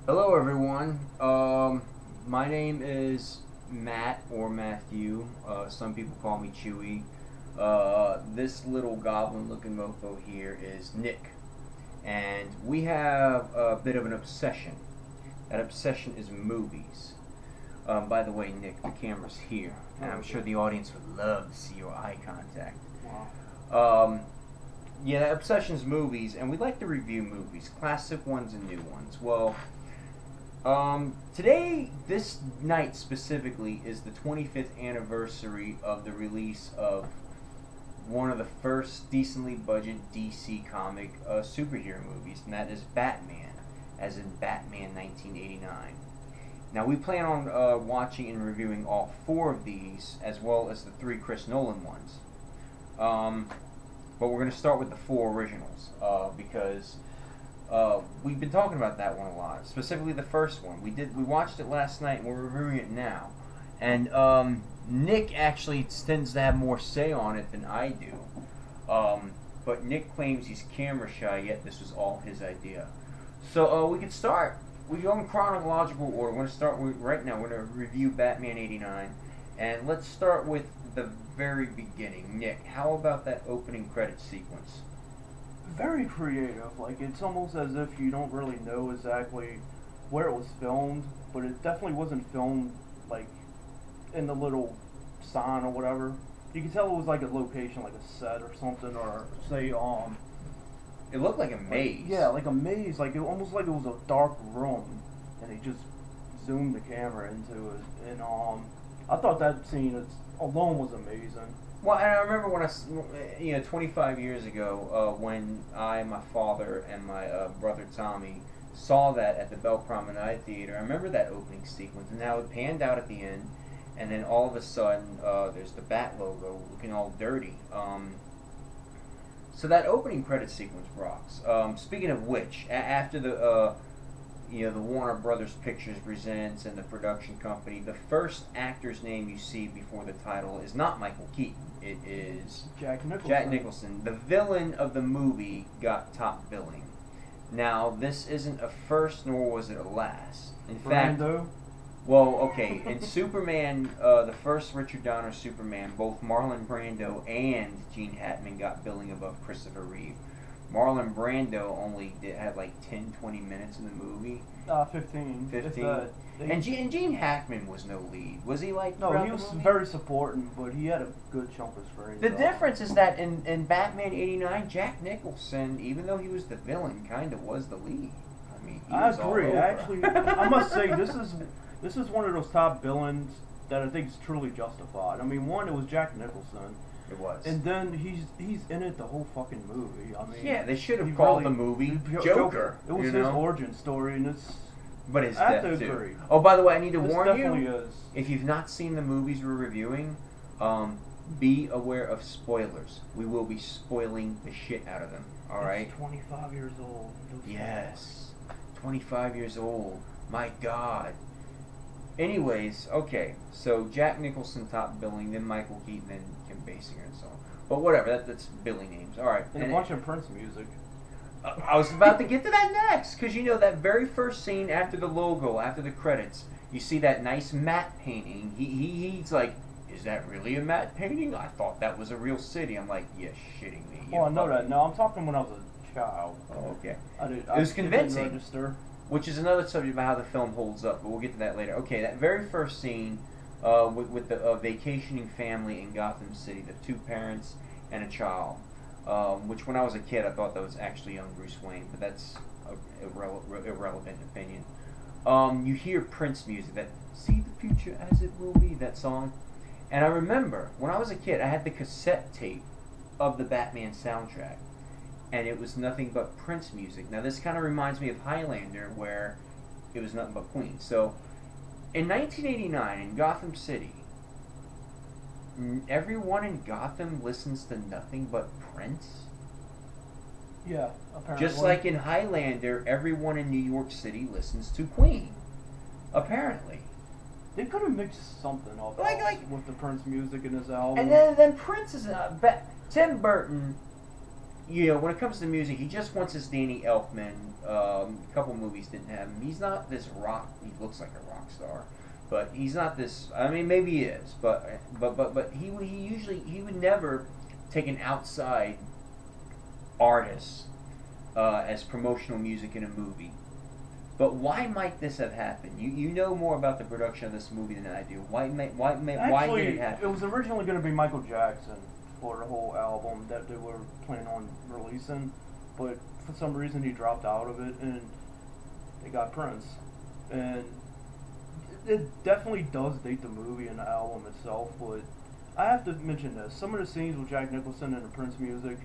Hello, everyone. My name is Matt or Matthew. Some people call me Chewy. This little goblin-looking mofo here is Nick, and we have a bit of an obsession. That obsession is movies. By the way, Nick, the camera's here, and I'm sure the audience would love to see your eye contact. Wow. Yeah, that obsession is movies, and we like to review movies, classic ones and new ones. Well, today, this night specifically, is the 25th anniversary of the release of one of the first decently budgeted DC comic superhero movies, and that is Batman, as in Batman 1989. Now, we plan on watching and reviewing all four of these, as well as the three Chris Nolan ones. But we're going to start with the four originals, because we've been talking about that one a lot. Specifically, the first one. We watched it last night, and we're reviewing it now. And Nick actually tends to have more say on it than I do. But Nick claims he's camera shy, yet this was all his idea. So we can start. We go in chronological order. We're going to start with, right now. We're going to review Batman '89, and let's start with the very beginning. Nick, how about that opening credit sequence? Very creative. Like, it's almost as if you don't really know exactly where it was filmed, but it definitely wasn't filmed, like, in the little sign or whatever. You can tell it was like a location, like a set or something, or say, It looked like a maze. yeah, like a maze, like, almost like it was a dark room, and they just zoomed the camera into it, and, I thought that scene alone was amazing. Well, and I remember when 25 years ago, when I, my father, and my brother Tommy saw that at the Belle Promenade Theater. I remember that opening sequence, and now it panned out at the end, and then all of a sudden, there's the Bat logo looking all dirty. So that opening credit sequence rocks. Speaking of which, after the Warner Brothers Pictures presents and the production company, the first actor's name you see before the title is not Michael Keaton. It is Jack Nicholson. Jack Nicholson. The villain of the movie got top billing. Now, this isn't a first, nor was it a last. In fact, well, okay, in Superman, the first Richard Donner Superman, both Marlon Brando and Gene Hackman got billing above Christopher Reeve. Marlon Brando only had like 10, 20 minutes in the movie. 15. 15. And Gene Hackman was no lead. Was he like? No, he was very supporting, but he had a good chunk of screen. The difference is that in Batman '89, Jack Nicholson, even though he was the villain, kind of was the lead. I mean, I agree. Actually, I must say this is one of those top villains that I think is truly justified. I mean, one, it was Jack Nicholson. It was. And then he's in it the whole fucking movie. I mean, yeah, they should have called the movie Joker. It was his origin story, and it's. But his I have death to too. agree. Oh, by the way, I need to warn definitely you. Is. If you've not seen the movies we're reviewing, be aware of spoilers. We will be spoiling the shit out of them. All right. It's 25 years old. Yes, 25 years old. My God. Anyways, okay. So Jack Nicholson top billing, then Michael Keaton, then Kim Basinger, and so on. But whatever, that's billing names. All right. And a bunch of Prince music. I was about to get to that next, because that very first scene after the logo, after the credits, you see that nice matte painting. He's like, is that really a matte painting? I thought that was a real city. I'm like, you're shitting me. Oh, I know that. No, I'm talking when I was a child. Oh, okay. It was convincing. Didn't register. Which is another subject about how the film holds up, but we'll get to that later. Okay, that very first scene with the vacationing family in Gotham City, the two parents and a child. Which when I was a kid I thought that was actually young Bruce Wayne, but that's irrelevant opinion. You hear Prince music, that "See the Future as It Will Be," that song. And I remember, when I was a kid, I had the cassette tape of the Batman soundtrack, and it was nothing but Prince music. Now this kind of reminds me of Highlander, where it was nothing but Queen. So, in 1989, in Gotham City, everyone in Gotham listens to nothing but Prince. Yeah, apparently. Just like in Highlander, everyone in New York City listens to Queen. Apparently. They could have mixed something up with the Prince music in his album. And then Prince is Tim Burton when it comes to music, he just wants his Danny Elfman. A couple movies didn't have him. He's not this rock. He looks like a rock star, but he's not this. I mean, maybe he is, but he would never take an outside artist as promotional music in a movie. But why might this have happened? You know more about the production of this movie than I do. Why did it happen? It was originally going to be Michael Jackson for the whole album that they were planning on releasing, but for some reason he dropped out of it, and they got Prince. And it definitely does date the movie and the album itself, but I have to mention this. Some of the scenes with Jack Nicholson and the Prince music,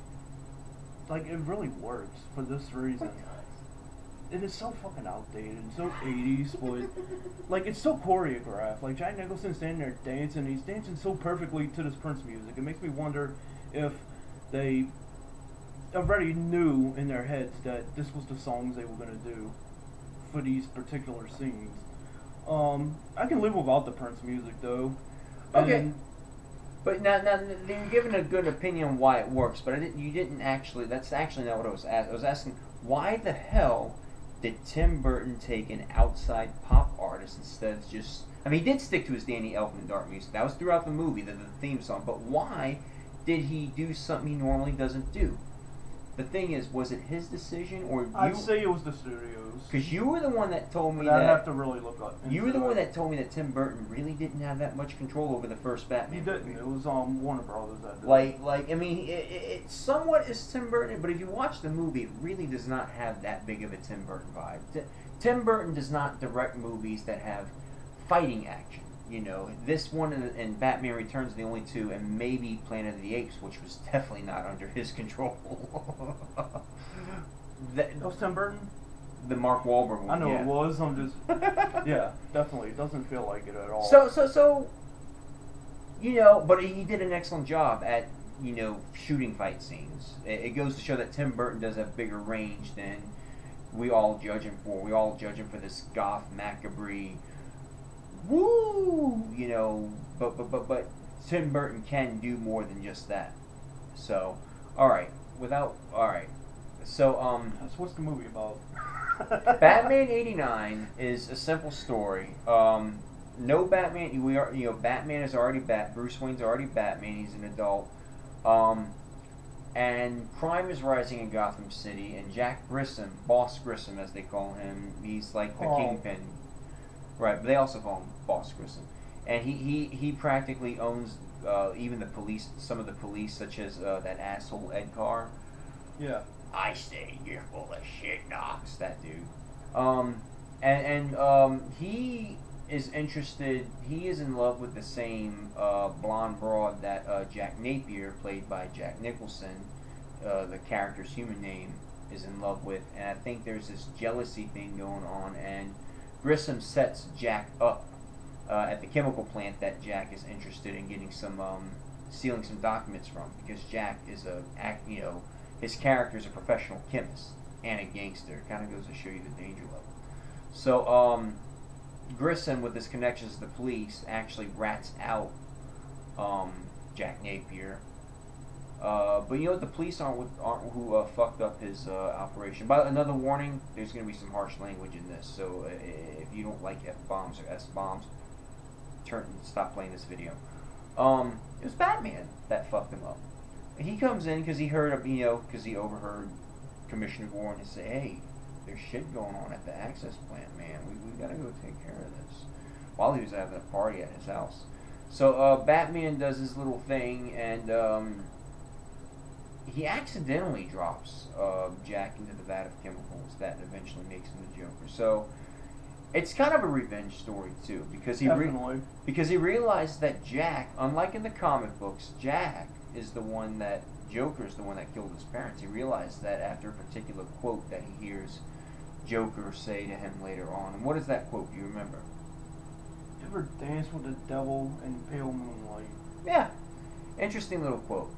like, it really works for this reason. It is so fucking outdated and so 80s, but like it's so choreographed. Like Jack Nicholson standing there dancing, he's dancing so perfectly to this Prince music. It makes me wonder if they already knew in their heads that this was the songs they were gonna do for these particular scenes. I can live without the Prince music though. Okay. But now you're giving a good opinion on why it works, but you didn't actually. That's actually not what I was asking. I was asking why the hell did Tim Burton take an outside pop artist instead of just... I mean, he did stick to his Danny Elfman dark music. That was throughout the movie, the theme song. But why did he do something he normally doesn't do? The thing is, was it his decision or you? I'd say it was the studio's. Because you were the one that told me I'd have to really look up. You were the one that told me that Tim Burton really didn't have that much control over the first Batman. He didn't. Movie. It was Warner Brothers that did. Like I mean, it somewhat is Tim Burton, but if you watch the movie, it really does not have that big of a Tim Burton vibe. Tim Burton does not direct movies that have fighting action. You know, this one and Batman Returns are the only two, and maybe Planet of the Apes, which was definitely not under his control. That was Tim Burton? The Mark Wahlberg one. I know it was. I'm just... yeah, definitely. It doesn't feel like it at all. So, you know, but he did an excellent job at, you know, shooting fight scenes. It goes to show that Tim Burton does have bigger range than we all judge him for. We all judge him for this goth, macabre... woo, you know, but Tim Burton can do more than just that. So, all right, so so what's the movie about? Batman '89 is a simple story. No Batman. Batman is already Bruce Wayne's already Batman. He's an adult. And crime is rising in Gotham City. And Jack Grissom, Boss Grissom, as they call him, he's like the kingpin. Right, but they also call him Boss Grissom. And he practically owns even the police, some of the police, such as that asshole Ed Carr. Yeah. I say you're full of shit, Knox, that dude. He is interested, he is in love with the same blonde broad that Jack Napier, played by Jack Nicholson, the character's human name, is in love with. And I think there's this jealousy thing going on, and Grissom sets Jack up at the chemical plant that Jack is interested in getting stealing some documents from, because Jack is his character is a professional chemist and a gangster. It kind of goes to show you the danger level. So Grissom, with his connections to the police, actually rats out Jack Napier. But you know what? The police aren't who fucked up his operation. But another warning: there's going to be some harsh language in this. So if you don't like F-bombs or S-bombs, stop playing this video. It was Batman that fucked him up. He comes in because he heard, because he overheard Commissioner Gordon and say, "Hey, there's shit going on at the access plant, man. We gotta go take care of this." While he was having a party at his house. So Batman does his little thing, and he accidentally drops Jack into the vat of chemicals that eventually makes him the Joker. So it's kind of a revenge story too, because he realized that Jack, unlike in the comic books, Jack is the one that Joker is the one that killed his parents. He realized that after a particular quote that he hears Joker say to him later on. And what is that quote? Do you remember? You ever dance with the devil in pale moonlight? Yeah, interesting little quote.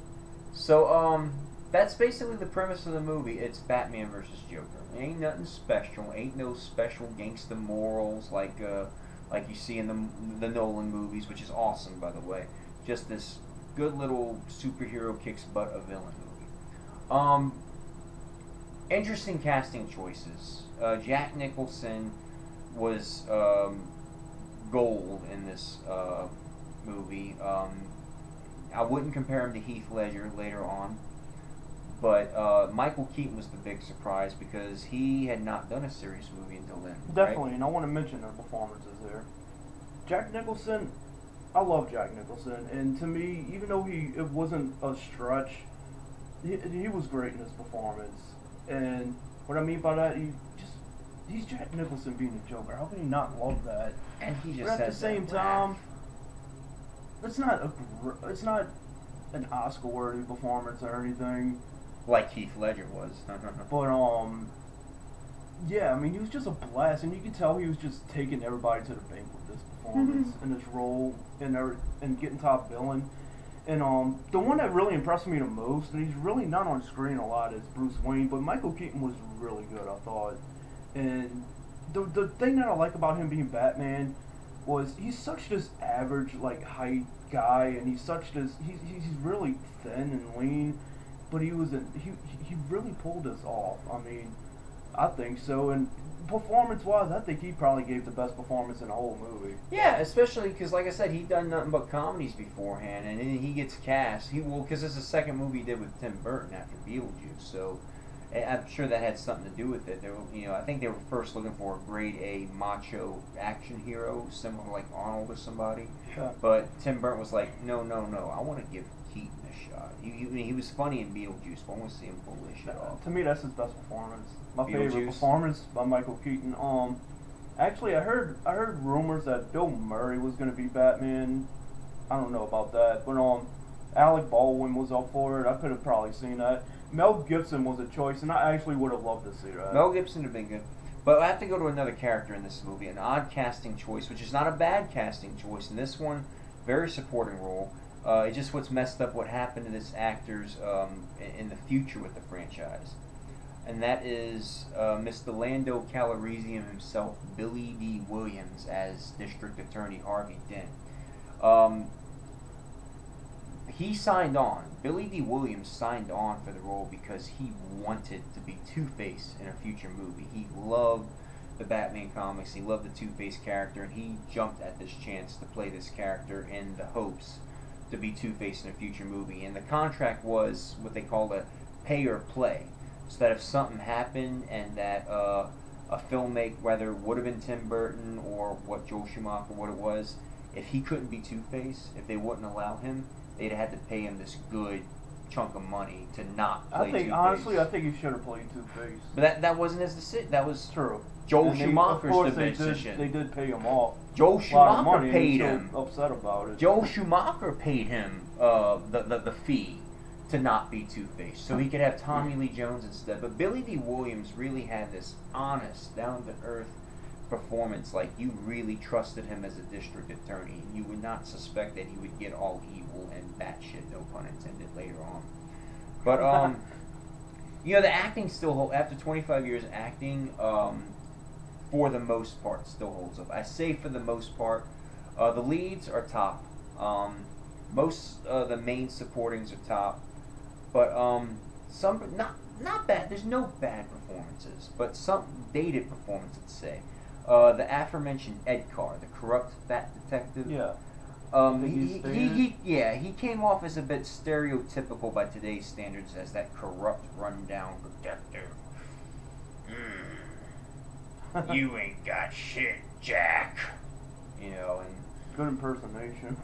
So that's basically the premise of the movie. It's Batman versus Joker. Ain't nothing special. Ain't no special gangsta morals like you see in the Nolan movies, which is awesome, by the way. Just this good little superhero kicks butt a villain movie. Interesting casting choices. Jack Nicholson was gold in this movie. I wouldn't compare him to Heath Ledger later on, but Michael Keaton was the big surprise because he had not done a serious movie until then. Definitely, right? and I want to mention their performances there. Jack Nicholson, I love Jack Nicholson, and to me, even though it wasn't a stretch, he was great in his performance. And what I mean by that, he's Jack Nicholson being a Joker. How can you not love that? And he just but at the has same that time, laugh. it's not an Oscar-worthy performance or anything. Like Heath Ledger was. But yeah, I mean, he was just a blast, and you could tell he was just taking everybody to the bank with this performance and this role and getting top billing. And the one that really impressed me the most, and he's really not on screen a lot, is Bruce Wayne. But Michael Keaton was really good, I thought. And the thing that I like about him being Batman was he's such this average like height guy, and he's really thin and lean, but he really pulled this off. I mean, I think so. And performance-wise, I think he probably gave the best performance in the whole movie. Yeah, especially because, like I said, he'd done nothing but comedies beforehand, and then he gets cast. Because it's the second movie he did with Tim Burton after Beetlejuice, so I'm sure that had something to do with it. I think they were first looking for a grade A macho action hero, similar to like Arnold or somebody. Yeah. But Tim Burton was like, no, I want to give Keaton a shot. He was funny in Beetlejuice, but I want to see him pull this shit off. To me, that's his best performance. My favorite Beetlejuice? performance by Michael Keaton. Actually, I heard rumors that Bill Murray was going to be Batman. I don't know about that, but Alec Baldwin was up for it. I could have probably seen that. Mel Gibson was a choice, and I actually would have loved to see that. Mel Gibson would have been good. But I have to go to another character in this movie, an odd casting choice, which is not a bad casting choice. In this one, very supporting role. It's just what's messed up what happened to this actor's in the future with the franchise. And that is Mr. Lando Calrissian himself, Billy D. Williams, as District Attorney Harvey Dent. He signed on. Billy D. Williams signed on for the role because he wanted to be Two-Face in a future movie. He loved the Batman comics. He loved the Two-Face character, and he jumped at this chance to play this character in the hopes to be Two-Face in a future movie. And the contract was what they called a pay or play. So that if something happened and that a filmmaker, whether it would have been Tim Burton or what Joel Schumacher, what it was, if he couldn't be Two-Face, if they wouldn't allow him, they'd have to pay him this good chunk of money to not play Two-Face. Honestly, I think he should have played Two-Face. But that wasn't his decision. That was true. Joel Schumacher's decision. They did pay him off. Joel Schumacher paid him. Upset about it. Joel Schumacher paid him the fee to not be Two-Face, so he could have Tommy Lee Jones instead. But Billy D. Williams really had this honest, down-to-earth performance. Like, you really trusted him as a district attorney. You would not suspect that he would get all evil and batshit, no pun intended, later on. But the acting still after 25 years acting, for the most part, still holds up. I say for the most part. The leads are top. Most the main supportings are top. But some not bad. There's no bad performances, but some dated performances, let's say. The aforementioned Ed Carr, the corrupt fat detective. Yeah. He came off as a bit stereotypical by today's standards as that corrupt, rundown detective. You ain't got shit, Jack. And Good impersonation.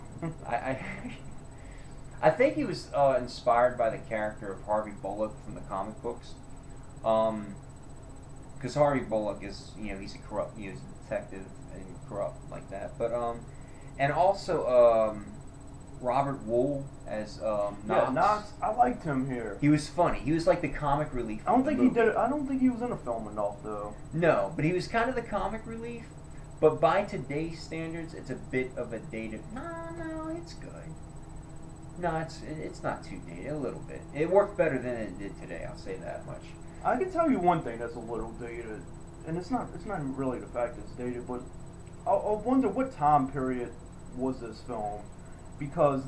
I think he was inspired by the character of Harvey Bullock from the comic books. Because Harvey Bullock is, he's a corrupt, he's a detective and corrupt like that. But and also Robert Wool as Knox. Yeah, Knox. I liked him here. He was funny. He was like the comic relief. I don't think he was in a film enough though. No, but he was kind of the comic relief. But by today's standards, it's a bit of a dated. No, it's good. No, it's not too dated. A little bit. It worked better than it did today. I'll say that much. I can tell you one thing that's a little dated, and it's not really the fact it's dated, but I wonder what time period was this film, because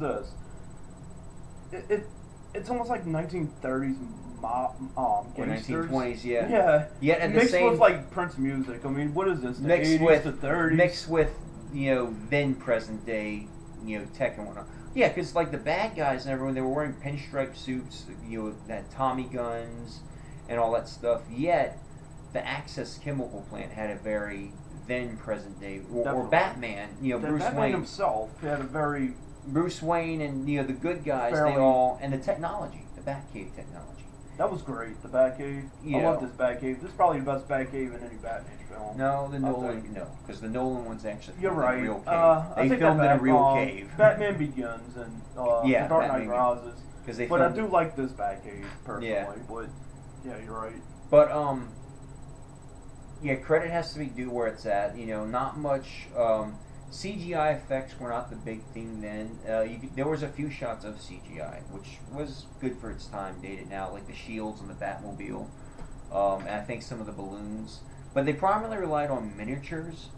it's almost like 1930s Or gangsters. 1920s, yeah. Yeah. Yet at the Mixed same with like Prince music. I mean, what is this? The mixed 80s with to 30s. mixed with then present day tech and whatnot. Yeah, because like the bad guys and everyone, they were wearing pinstripe suits, that Tommy guns and all that stuff. Yet the Access chemical plant had a very then present day, or Batman. Bruce Batman Wayne himself had a very Bruce Wayne and the good guys, fairly, they all, and the technology, the Batcave technology. That was great. The Batcave. Yeah. I love this Batcave. This is probably the best Batcave in any Batman film. No, because the Nolan one's actually You're right. in a real cave. They filmed in a real cave. Batman Begins and yeah, The Dark Knight Batman Rises. But I do like this Batcave personally. Yeah. But yeah, you're right. But yeah, credit has to be due where it's at. Not much. CGI effects were not the big thing then. There was a few shots of CGI, which was good for its time, dated now, like the shields and the Batmobile, and I think some of the balloons. But they primarily relied on miniatures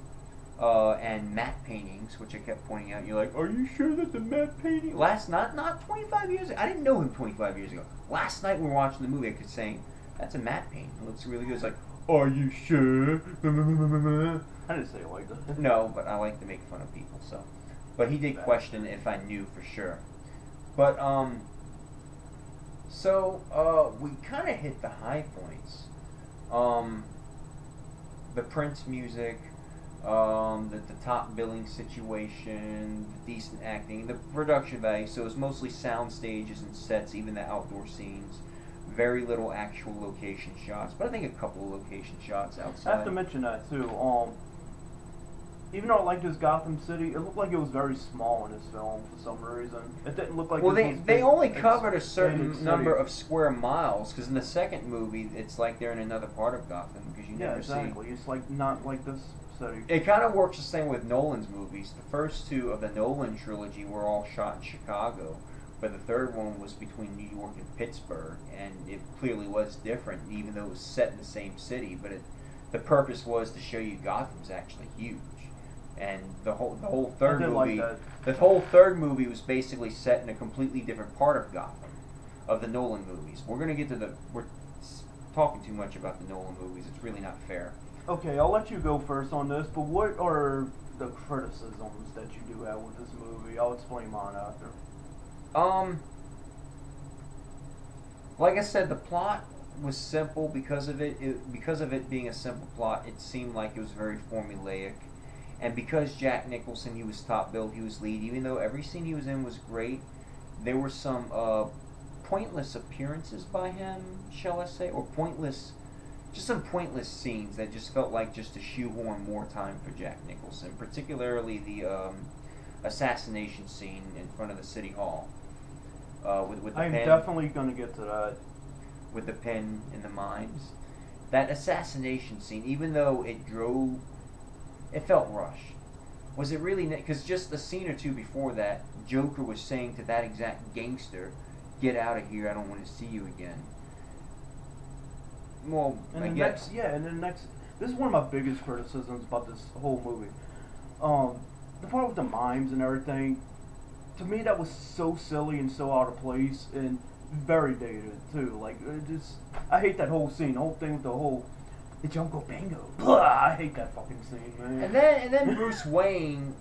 and matte paintings, which I kept pointing out. You're like, are you sure that the matte painting? Not 25 years ago. I didn't know him 25 years ago. Last night we were watching the movie, I could say, that's a matte painting. It looks really good. It's like, are you sure? I didn't say it like that. No, but I like to make fun of people, so. But he did question if I knew for sure. But, we kind of hit the high points. The Prince music, the top billing situation, the decent acting, the production value. So it's mostly sound stages and sets, even the outdoor scenes. Very little actual location shots, but I think a couple of location shots outside. I have to mention that too. Even though I like this Gotham City, it looked like it was very small in this film for some reason. It didn't look like. Well, this they was only big, covered a certain city. number of square miles, because in the second movie, it's like they're in another part of Gotham, because you never exactly. It's like not like this city. It kind of works the same with Nolan's movies. The first two of the Nolan trilogy were all shot in Chicago, but the third one was between New York and Pittsburgh, and it clearly was different, even though it was set in the same city. But the purpose was to show you Gotham's actually huge, and the whole third movie, the whole third movie was basically set in a completely different part of Gotham, of the Nolan movies. We're gonna get to we're talking too much about the Nolan movies. It's really not fair. Okay, I'll let you go first on this. But what are the criticisms that you do have with this movie? I'll explain mine after. Like I said, the plot was simple because of it being a simple plot. It seemed like it was very formulaic, and because Jack Nicholson, he was top billed, he was lead. Even though every scene he was in was great, there were some pointless appearances by him, shall I say, or some pointless scenes that just felt like just to shoehorn more time for Jack Nicholson. Particularly the assassination scene in front of the city hall. With the I'm pen, definitely going to get to that. With the pen in the mines. That assassination scene, even though it felt rushed. Was it really? Because just a scene or two before that, Joker was saying to that exact gangster, "Get out of here! I don't want to see you again." Well, and this is one of my biggest criticisms about this whole movie. The part with the mimes and everything. To me, that was so silly and so out of place and very dated too. Like, I hate that whole scene, the whole thing with the Jungle Bingo. Blah, I hate that fucking scene, man. And then Bruce Wayne,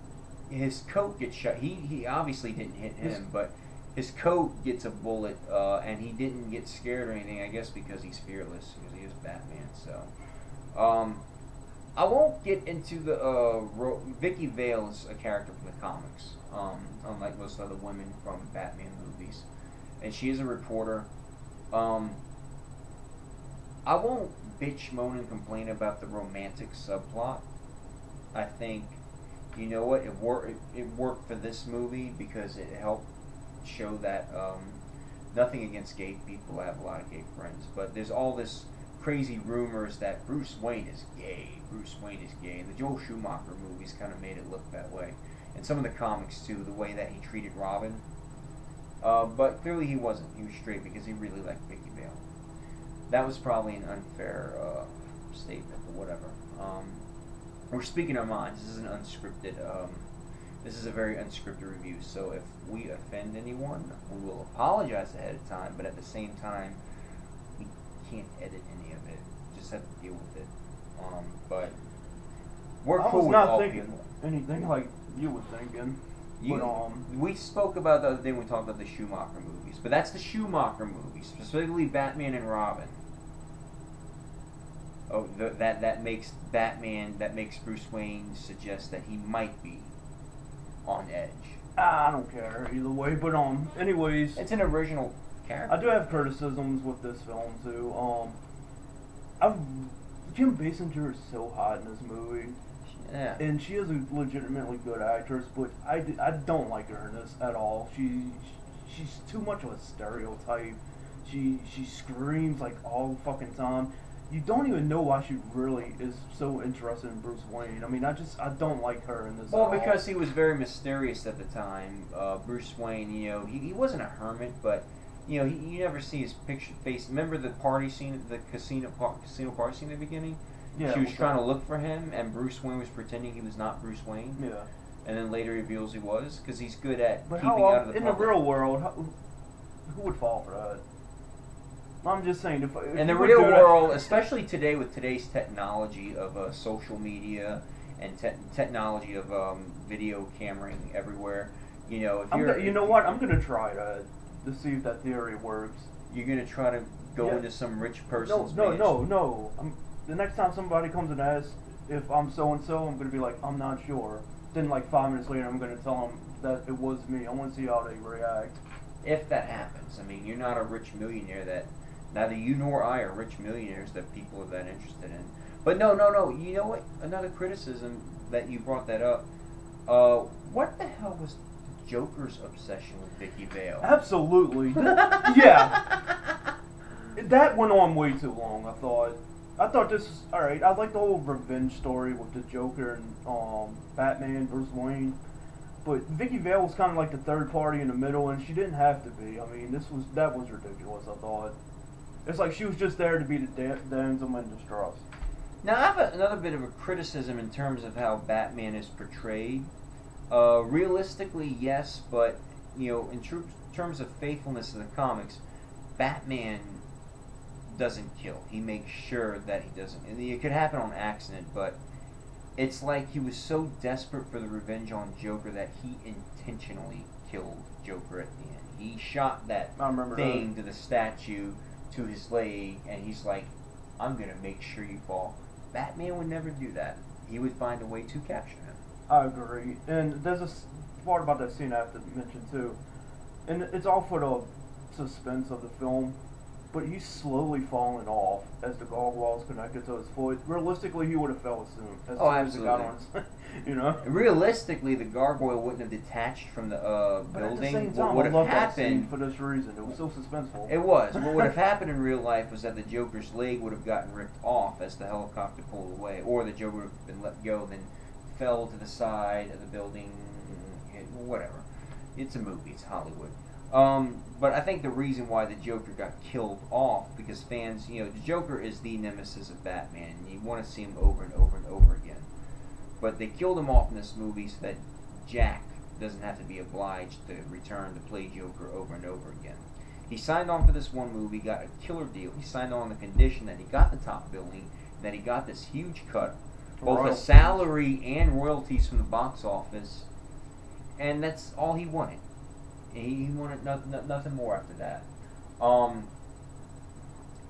his coat gets shot. He obviously didn't hit him, but his coat gets a bullet, and he didn't get scared or anything. I guess because he's fearless, because he is Batman. So, I won't get into the Vicky Vale is a character from the comics. Unlike most other women from Batman movies. And she is a reporter. I won't bitch, moan, and complain about the romantic subplot. I think, you know what, it worked for this movie because it helped show that, nothing against gay people, I have a lot of gay friends, but there's all this crazy rumors that Bruce Wayne is gay. And the Joel Schumacher movies kind of made it look that way. And some of the comics too, the way that he treated Robin. But clearly he wasn't. He was straight because he really liked Vicky Vale. That was probably an unfair statement, but whatever. We're speaking our minds. This is an unscripted. This is a very unscripted review. So if we offend anyone, we will apologize ahead of time. But at the same time, can't edit any of it. Just have to deal with it. But we're I cool was with not all thinking people. anything like you were thinking. We spoke about the other day when we talked about the Schumacher movies, but that's the Schumacher movies, specifically Batman and Robin. Oh, that makes Bruce Wayne suggest that he might be on edge. I don't care either way, but anyways, It's an original character. I do have criticisms with this film too. Kim Basinger is so hot in this movie. Yeah. And she is a legitimately good actress, but I don't like her in this at all. She's too much of a stereotype. She screams like all the fucking time. You don't even know why she really is so interested in Bruce Wayne. I mean, I don't like her in this. Well, at because all. he was very mysterious at the time. Bruce Wayne, he wasn't a hermit, but you never see his face. Remember the party scene, the casino party scene at the beginning? Yeah, she was trying to look for him, and Bruce Wayne was pretending he was not Bruce Wayne. Yeah. And then later reveals he was, because he's good at But keeping out of the in public. the real world, who would fall for that? I'm just saying. If In the you would real do that- world, especially today with today's technology of social media and technology of video cameraing everywhere, if you're... you know what? I'm gonna try that to see if that theory works. You're going to try to go Yeah. into some rich person's No. mansion. The next time somebody comes and asks if I'm so and so, I'm gonna be like, I'm not sure. Then like 5 minutes later, I'm gonna tell them that it was me. I want to see how they react. If that happens. I mean, you're not a rich millionaire that... Neither you nor I are rich millionaires that people are that interested in. But no. You know what? Another criticism that you brought that up. What the hell was Joker's obsession with Vicky Vale? Absolutely. Yeah. That went on way too long, I thought this was alright. I like the whole revenge story with the Joker and Batman, Bruce Wayne. But Vicky Vale was kind of like the third party in the middle, and she didn't have to be. I mean, that was ridiculous, I thought. It's like she was just there to be the damsel in distress. Now, I have another bit of a criticism in terms of how Batman is portrayed. Realistically, yes, but, in terms of faithfulness to the comics, Batman doesn't kill. He makes sure that he doesn't. And it could happen on accident, but it's like he was so desperate for the revenge on Joker that he intentionally killed Joker at the end. He shot that thing to the statue, to his leg, and he's like, I'm going to make sure you fall. Batman would never do that. He would find a way to capture him. I agree. And there's a part about that scene I have to mention, too. And it's all for the suspense of the film. But he's slowly falling off as the gargoyle's connected to his foot. Realistically, he would have fell as soon as it got on his, Realistically, the gargoyle wouldn't have detached from the But at the building. same time, What would I have love that scene happened... for this reason. It was so suspenseful. It was. What would have happened in real life was that the Joker's leg would have gotten ripped off as the helicopter pulled away, or the Joker would have been let go, then fell to the side of the building, whatever. It's a movie. It's Hollywood. But I think the reason why the Joker got killed off, because fans, the Joker is the nemesis of Batman, and you want to see him over and over and over again. But they killed him off in this movie so that Jack doesn't have to be obliged to return to play Joker over and over again. He signed on for this one movie, got a killer deal. He signed on the condition that he got the top billing, that he got this huge cut, both a salary and royalties from the box office, and that's all he wanted. He wanted nothing more after that.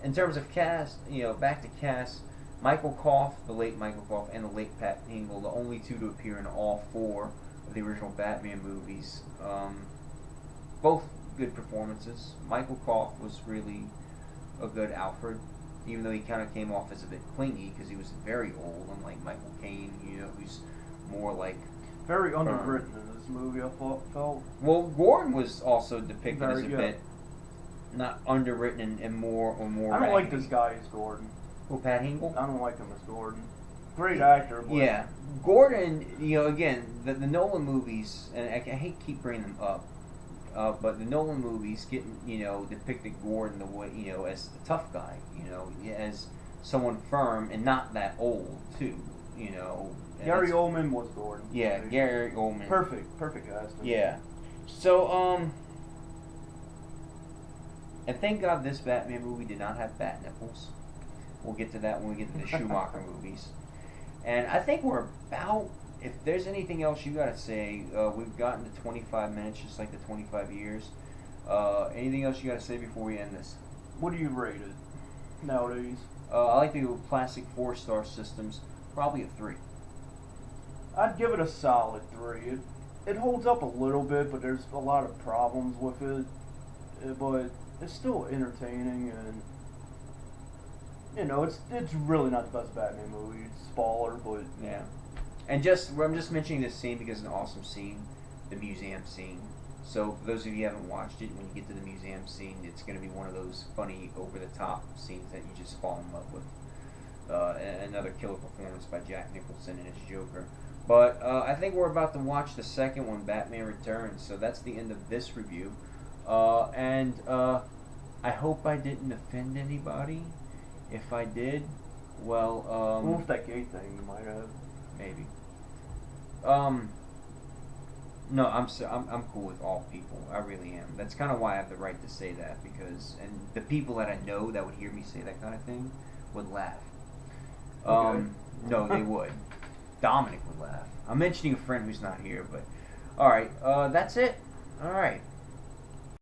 In terms of cast, back to cast, Michael Koff, the late Michael Koff, and the late Pat Hingle, the only two to appear in all four of the original Batman movies. Both good performances. Michael Koff was really a good Alfred, even though he kind of came off as a bit clingy because he was very old, unlike Michael Caine, who's more like... Very underwritten in this movie, I felt. Well, Gordon was also depicted Very as a good. bit not underwritten and more I don't like this guy as Gordon. Who, Pat Hingle? I don't like him as Gordon. Great actor, but... Yeah. Gordon, again, the Nolan movies, and I hate to keep bringing them up, but the Nolan movies depicted Gordon the way, as the tough guy, as someone firm and not that old, too, Gary Oldman was Gordon. Yeah, Gary Oldman. Perfect casting. Yeah. So, And thank God this Batman movie did not have bat nipples. We'll get to that when we get to the Schumacher movies. And I think we're about, if there's anything else you got to say, we've gotten to 25 minutes, just like the 25 years. Anything else you got to say before we end this? What do you rate it nowadays? I like the classic 4-star systems, probably a 3. I'd give it a solid 3. It holds up a little bit, but there's a lot of problems with it. But it's still entertaining, and it's really not the best Batman movie. It's spoiler, but yeah. And I'm just mentioning this scene because it's an awesome scene, the museum scene. So for those of you who haven't watched it, when you get to the museum scene, it's going to be one of those funny, over-the-top scenes that you just fall in love with. Another killer performance by Jack Nicholson and his Joker. But I think we're about to watch the second one, Batman Returns. So that's the end of this review. And I hope I didn't offend anybody. If I did, well, with that gay thing, you might have. Maybe. No, I'm cool with all people. I really am. That's kind of why I have the right to say that, because and the people that I know that would hear me say that kind of thing would laugh. Okay. No, they would. Dominic would laugh. I'm mentioning a friend who's not here, but all right. That's it. All right.